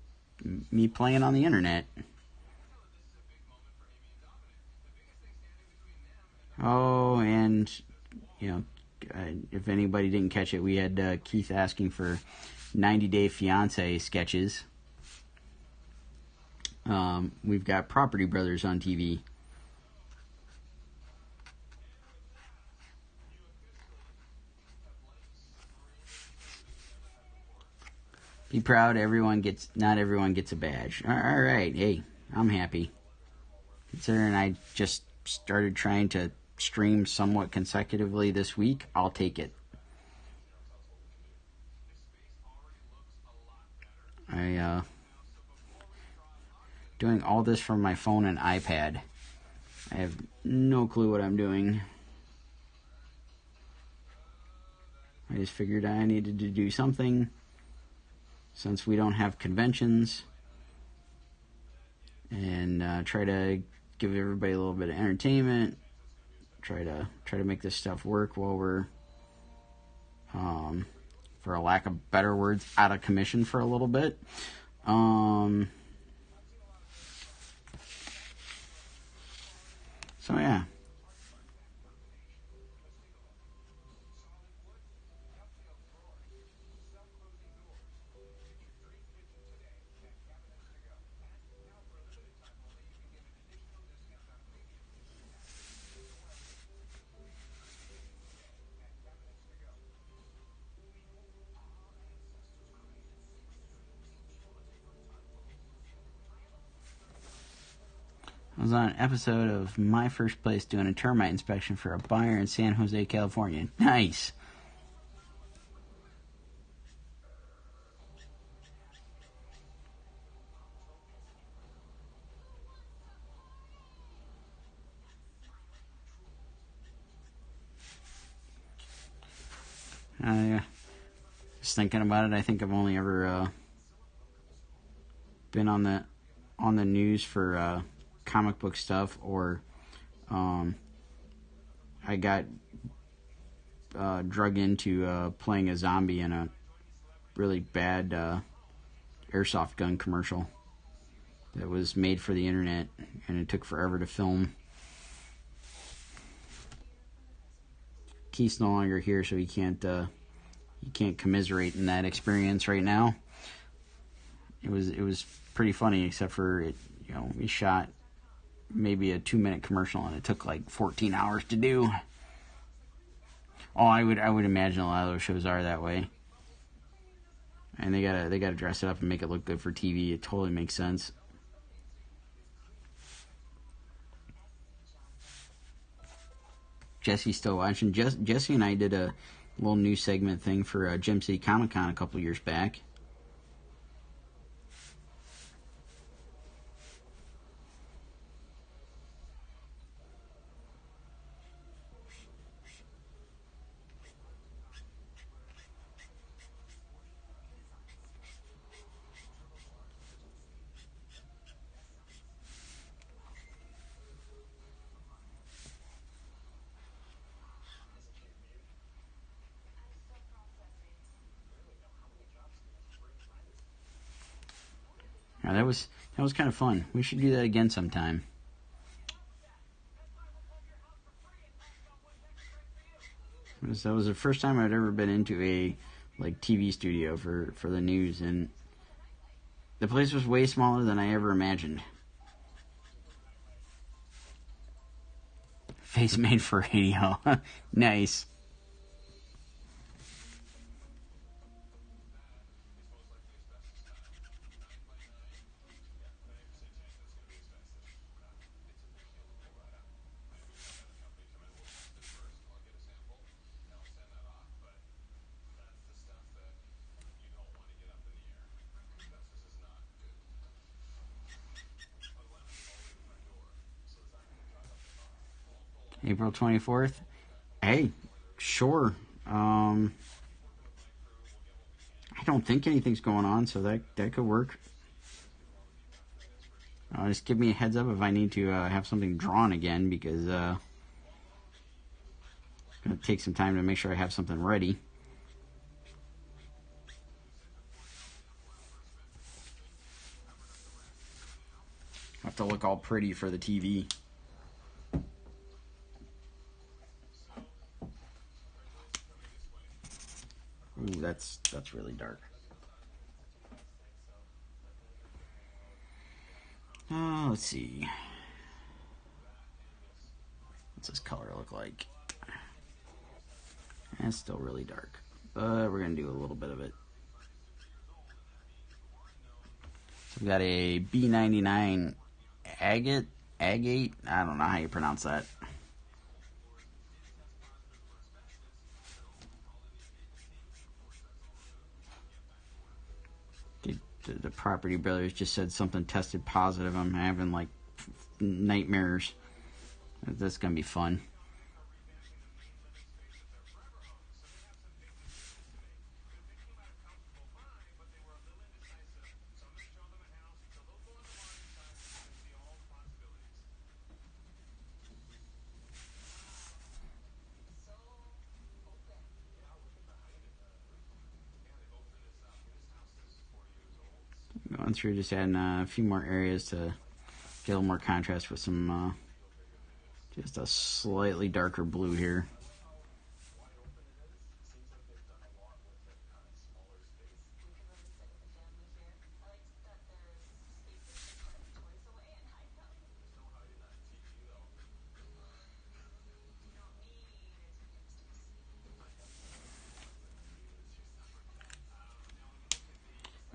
me playing on the internet. Oh, and if anybody didn't catch it, we had Keith asking for 90 Day Fiance sketches. We've got Property Brothers on TV. Be proud. Not everyone gets a badge. All right, hey, I'm happy. Considering I just started trying to stream somewhat consecutively this week, I'll take it. Doing all this from my phone and iPad. I have no clue what I'm doing. I just figured I needed to do something since we don't have conventions, and try to give everybody a little bit of entertainment. Try to make this stuff work while we're, for a lack of better words, out of commission for a little bit. So yeah. was on an episode of My First Place doing a termite inspection for a buyer in San Jose, California. Nice. Just thinking about it, I think I've only ever been on the news for comic book stuff, or I got drug into playing a zombie in a really bad airsoft gun commercial that was made for the internet, and it took forever to film. Keith's no longer here, so he can't commiserate in that experience right now. It was pretty funny, except for it. We shot maybe a 2-minute commercial, and it took like 14 hours to do. Oh, I would imagine a lot of those shows are that way, and they gotta dress it up and make it look good for TV. It totally makes sense. Jesse's still watching. Jesse and I did a little news segment thing for Gem City Comic Con a couple years back. Yeah, that was kind of fun. We should do that again sometime. That was the first time I'd ever been into a TV studio for the news, and the place was way smaller than I ever imagined. Face made for radio. Nice. April 24th. Hey, sure. I don't think anything's going on, so that could work. Just give me a heads up if I need to have something drawn again, because it's going to take some time to make sure I have something ready. Have to look all pretty for the TV. Ooh, that's really dark. Let's see. What's this color look like? It's still really dark, but we're going to do a little bit of it. So we've got a B99 agate. I don't know how you pronounce that. The Property Brothers just said something tested positive. I'm having nightmares. That's gonna be fun. Going through, just adding a few more areas to get a little more contrast with some just a slightly darker blue here.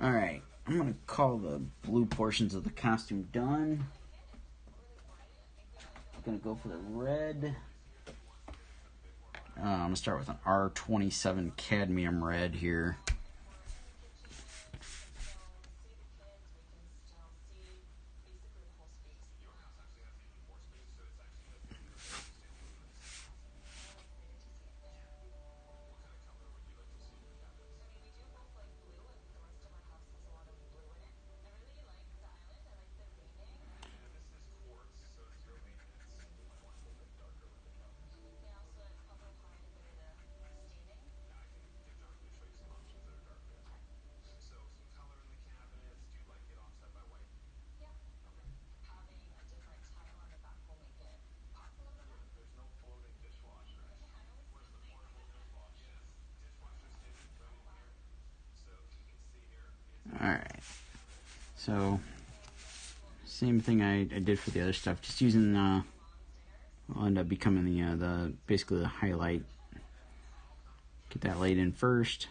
Alright, I'm going to call the blue portions of the costume done. Gonna go for the red. I'm gonna start with an R27 cadmium red here. Alright, so same thing I did for the other stuff, just using, I'll end up becoming the basically the highlight. Get that laid in first.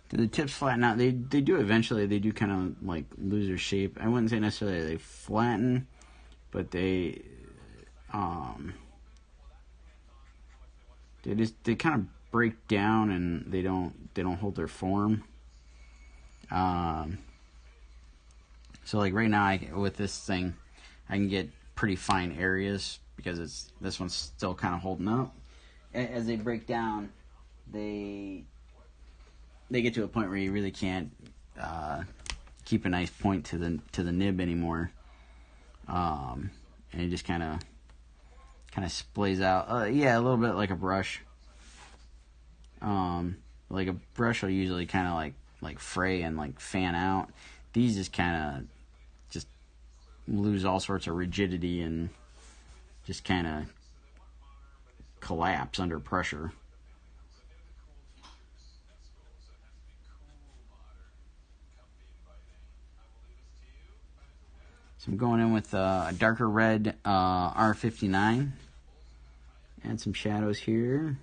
The tips flatten out. They do eventually. They do kind of like lose their shape. I wouldn't say necessarily they flatten, but they kind of break down and they don't hold their form. So like right now with this thing, I can get pretty fine areas because this one's still kind of holding up. As they break down, they get to a point where you really can't keep a nice point to the nib anymore, and it just kind of splays out. Yeah, a little bit like a brush. Like a brush will usually kind of like fray and like fan out. These just kind of just lose all sorts of rigidity and just kind of collapse under pressure. So I'm going in with a darker red R59. Add some shadows here.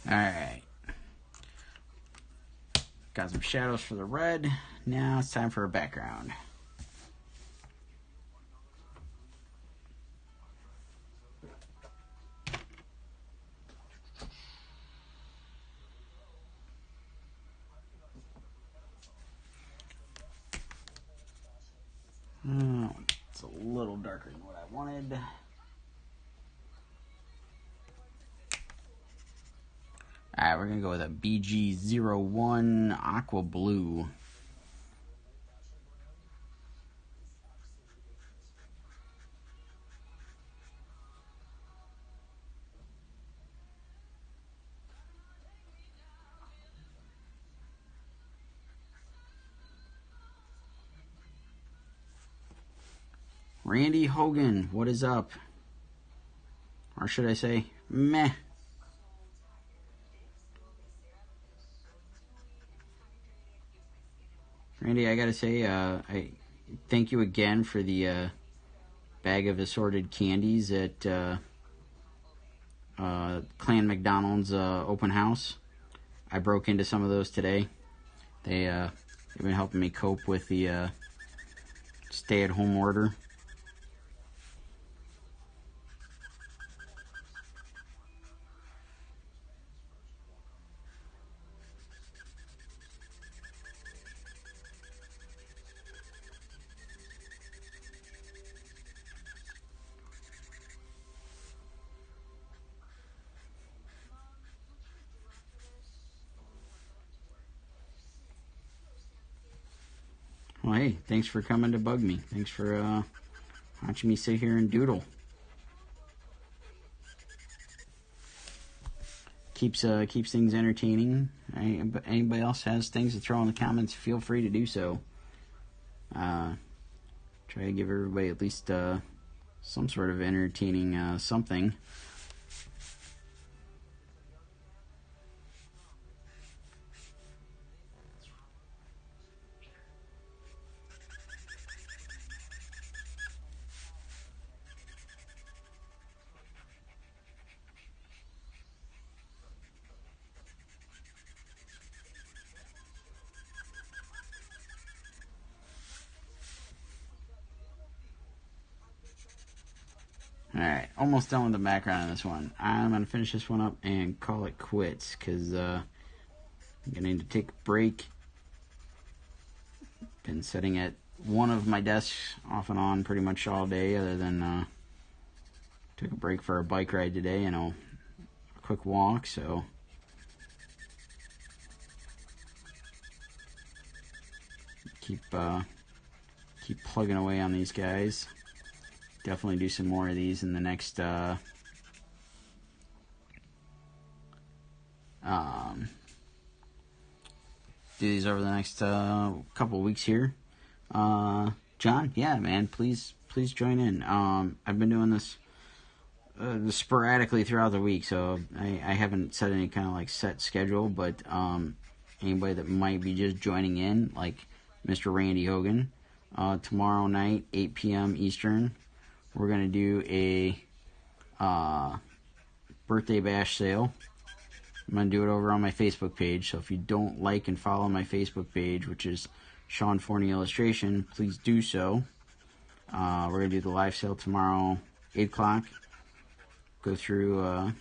Alright. Got some shadows for the red. Now it's time for a background. It's a little darker than what I wanted. Alright, we're going to go with a BG01 Aqua Blue. Randy Hogan, what is up? Or should I say, meh. Randy, I gotta say, I thank you again for the bag of assorted candies at Clan McDonald's open house. I broke into some of those today. They've been helping me cope with the stay-at-home order. Well, hey, thanks for coming to bug me. Thanks for watching me sit here and doodle. Keeps things entertaining. Anybody else has things to throw in the comments, feel free to do so. Try to give everybody at least some sort of entertaining something. Alright, almost done with the background on this one. I'm going to finish this one up and call it quits, because I'm going to need to take a break. Been sitting at one of my desks off and on pretty much all day, other than took a break for a bike ride today and a quick walk, so keep plugging away on these guys. Definitely do some more of these in the next do these over the next couple weeks here. John, yeah, man, please join in. I've been doing this sporadically throughout the week, so I haven't set any kind of like set schedule, but anybody that might be just joining in, like Mr. Randy Hogan, tomorrow night, 8 p.m. Eastern, we're going to do a birthday bash sale. I'm going to do it over on my Facebook page, so if you don't like and follow my Facebook page, which is Sean Forney Illustration, please do so. We're going to do the live sale tomorrow, 8 o'clock. Go through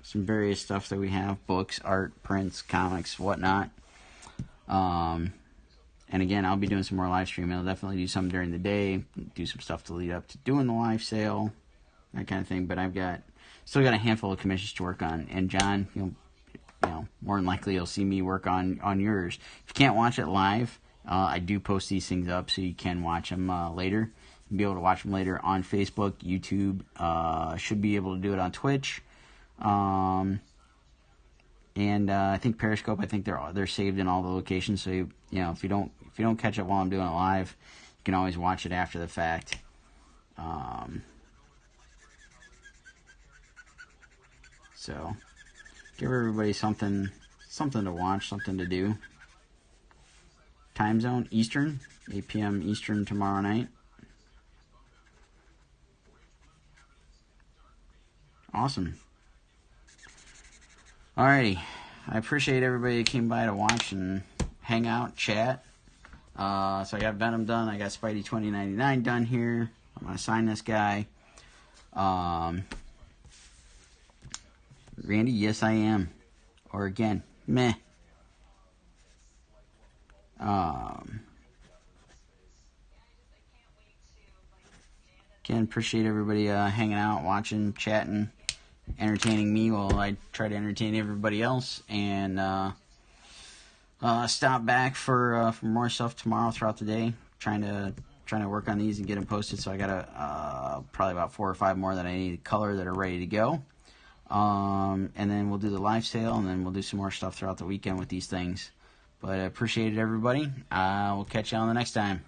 some various stuff that we have, books, art, prints, comics, whatnot. And again, I'll be doing some more live streaming. I'll definitely do some during the day, do some stuff to lead up to doing the live sale, that kind of thing. But I've still got a handful of commissions to work on. And John, you know, more than likely you'll see me work on yours. If you can't watch it live, I do post these things up so you can watch them later. You'll be able to watch them later on Facebook, YouTube. Should be able to do it on Twitch. And I think Periscope. I think they're saved in all the locations. So you know, if you don't catch it while I'm doing it live, you can always watch it after the fact. So give everybody something to watch, something to do. Time zone Eastern, 8 p.m. Eastern tomorrow night. Awesome. Alrighty, I appreciate everybody that came by to watch and hang out, chat. So I got Venom done. I got Spidey 2099 done here. I'm gonna sign this guy. Randy, yes I am. Or again, meh. Again, appreciate everybody hanging out, watching, chatting, entertaining me while I try to entertain everybody else. And stop back for more stuff tomorrow throughout the day. Trying to work on these and get them posted. So I got probably about 4 or 5 more that I need to color that are ready to go. And then we'll do the live sale, and then we'll do some more stuff throughout the weekend with these things. But I appreciate it, everybody. We'll catch you on the next time.